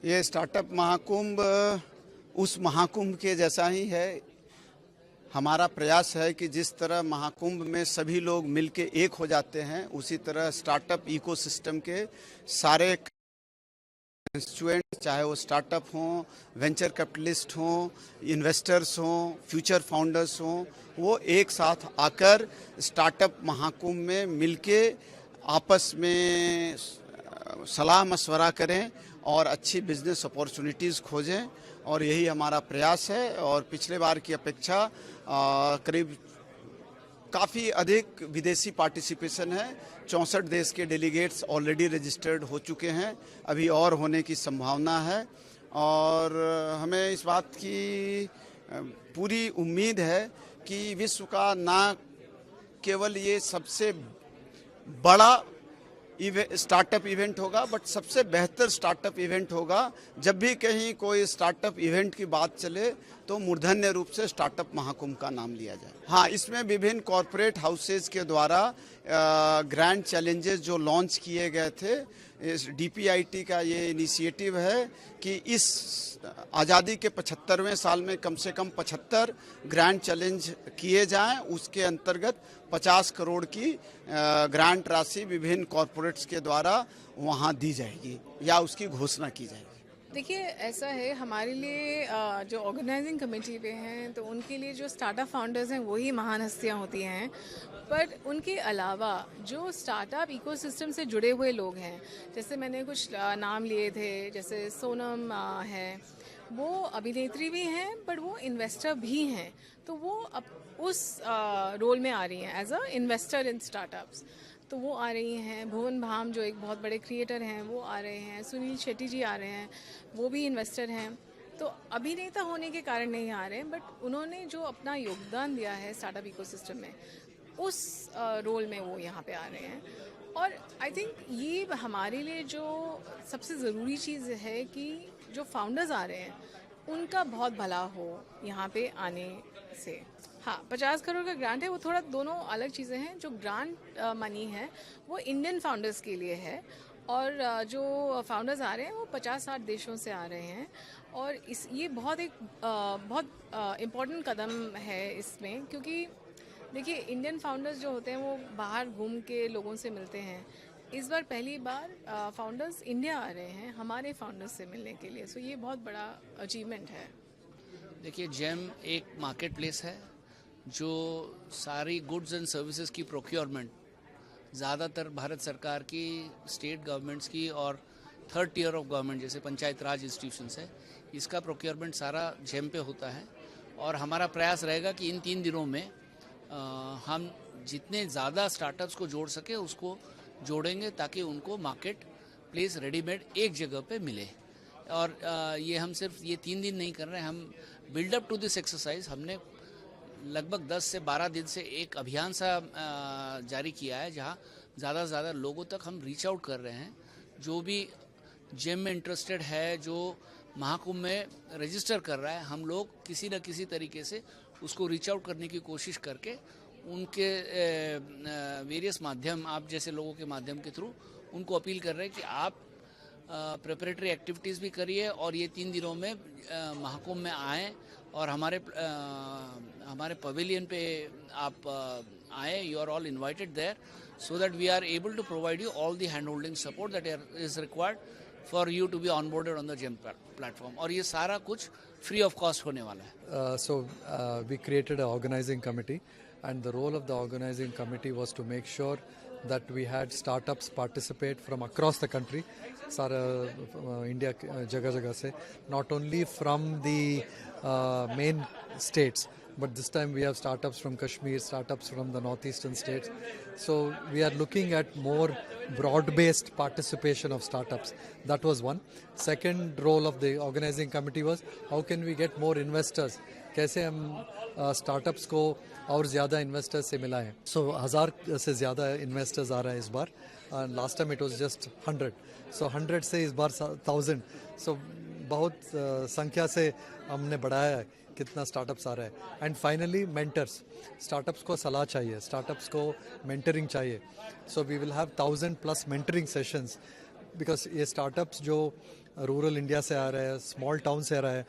ये स्टार्टअप महाकुंभ उस महाकुंभ के जैसा ही है। हमारा प्रयास है कि जिस तरह महाकुंभ में सभी लोग मिलके एक हो जाते हैं, उसी तरह स्टार्टअप इकोसिस्टम के सारे कंस्टिट्यूएंट, चाहे वो स्टार्टअप हों, वेंचर कैपिटलिस्ट हों, इन्वेस्टर्स हों, फ्यूचर फाउंडर्स हों, वो एक साथ आकर स्टार्टअप महाकुंभ में मिलके आपस में सलाह मशवरा करें और अच्छी बिजनेस अपॉर्चुनिटीज़ खोजें। और यही हमारा प्रयास है। और पिछले बार की अपेक्षा करीब काफ़ी अधिक विदेशी पार्टिसिपेशन है। 64 देश के डेलीगेट्स ऑलरेडी रजिस्टर्ड हो चुके हैं, अभी और होने की संभावना है। और हमें इस बात की पूरी उम्मीद है कि विश्व का ना केवल ये सबसे बड़ा स्टार्टअप इवेंट होगा, बट सबसे बेहतर स्टार्टअप इवेंट होगा। जब भी कहीं कोई स्टार्टअप इवेंट की बात चले तो मूर्धन्य रूप से स्टार्टअप महाकुंभ का नाम लिया जाए। हाँ, इसमें विभिन्न कॉरपोरेट हाउसेज के द्वारा ग्रैंड चैलेंजेस जो लॉन्च किए गए थे, इस डीपीआईटी का ये इनिशिएटिव है कि इस आज़ादी के 75वें साल में कम से कम 75 ग्रैंड चैलेंज किए जाएं। उसके अंतर्गत 50 करोड़ की ग्रांट राशि विभिन्न कॉरपोरेट्स के द्वारा वहां दी जाएगी या उसकी घोषणा की जाएगी। देखिए, ऐसा है, हमारे लिए जो ऑर्गेनाइजिंग कमेटी पे हैं तो उनके लिए जो स्टार्टअप फाउंडर्स हैं वही महान हस्तियाँ होती हैं, पर उनके अलावा जो स्टार्टअप इकोसिस्टम से जुड़े हुए लोग हैं, जैसे मैंने कुछ नाम लिए थे, जैसे सोनम है, वो अभिनेत्री भी हैं बट वो इन्वेस्टर भी हैं, तो वो अब उस रोल में आ रही हैं as a investor in startups. तो वो आ रही हैं। भुवन भाम जो एक बहुत बड़े क्रिएटर हैं वो आ रहे हैं। सुनील शेट्टी जी आ रहे हैं, वो भी इन्वेस्टर हैं। तो अभिनेता होने के कारण नहीं आ रहे हैं, बट उन्होंने जो अपना योगदान दिया है स्टार्टअप इकोसिस्टम में, उस रोल में वो यहाँ पे आ रहे हैं। और आई थिंक ये हमारे लिए जो सबसे ज़रूरी चीज़ है कि जो फाउंडर्स आ रहे हैं उनका बहुत भला हो यहाँ पे आने से। हाँ, 50 करोड़ का ग्रांट है, वो थोड़ा दोनों अलग चीज़ें हैं। जो ग्रांट मनी है वो इंडियन फाउंडर्स के लिए है, और जो फाउंडर्स आ रहे हैं वो 50-60 देशों से आ रहे हैं। और ये बहुत इम्पॉर्टेंट कदम है इसमें, क्योंकि देखिए, इंडियन फाउंडर्स जो होते हैं वो बाहर घूम के लोगों से मिलते हैं। इस बार पहली बार फाउंडर्स इंडिया आ रहे हैं हमारे फाउंडर्स से मिलने के लिए, सो ये बहुत बड़ा अचीवमेंट है। देखिए, जेम एक मार्केट प्लेस है जो सारी गुड्स एंड सर्विसेज की प्रोक्योरमेंट ज़्यादातर भारत सरकार की, स्टेट गवर्नमेंट्स की और थर्ड टियर ऑफ गवर्नमेंट जैसे पंचायत राज इंस्टीट्यूशंस है, इसका प्रोक्योरमेंट सारा जेम पे होता है। और हमारा प्रयास रहेगा कि इन 3 दिनों में हम जितने ज़्यादा स्टार्टअप्स को जोड़ सके उसको जोड़ेंगे, ताकि उनको मार्केट प्लेस रेडीमेड एक जगह पे मिले। और ये हम सिर्फ ये 3 दिन नहीं कर रहे हैं, हम बिल्डअप टू दिस एक्सरसाइज हमने लगभग 10 से 12 दिन से एक अभियान सा जारी किया है, जहाँ ज़्यादा से ज़्यादा लोगों तक हम रीच आउट कर रहे हैं। जो भी जेम में इंटरेस्टेड है, जो महाकुंभ में रजिस्टर कर रहा है, हम लोग किसी न किसी तरीके से उसको रीच आउट करने की कोशिश करके उनके वेरियस माध्यम, आप जैसे लोगों के माध्यम के थ्रू उनको अपील कर रहे हैं कि आप प्रिपरेटरी एक्टिविटीज़ भी करिए और ये 3 दिनों में महाकुंभ में आएँ और हमारे पवेलियन पे आप आए। You are all invited there, so that we are able to provide you all the hand holding support that is required for you to be onboarded on the GeM platform. और ये सारा कुछ free of cost होने वाला है। So we created an organizing committee, and the role of the organizing committee was to make sure that we had startups participate from across the country, सारा India जगह जगह से, not only from the main states, but this time we have startups from Kashmir, startups from the northeastern states. So we are looking at more broad-based participation of startups. That was one. Second role of the organizing committee was how can we get more investors? कैसे हम startups को और ज़्यादा investors से मिलाएं। सो 1000 से ज़्यादा investors आ रहे हैं इस बार। Last time it was just 100, so 100 से इस बार 1000, सो बहुत संख्या से हमने बढ़ाया है कितना स्टार्टअप्स आ रहा है। एंड फाइनली मेंटर्स, स्टार्टअप्स को सलाह चाहिए, स्टार्टअप्स को मेंटरिंग चाहिए। So we will have 1000+ mentoring sessions, because ये स्टार्टअप्स जो रूरल इंडिया से आ रहे हैं, स्मॉल टाउन से आ रहा है,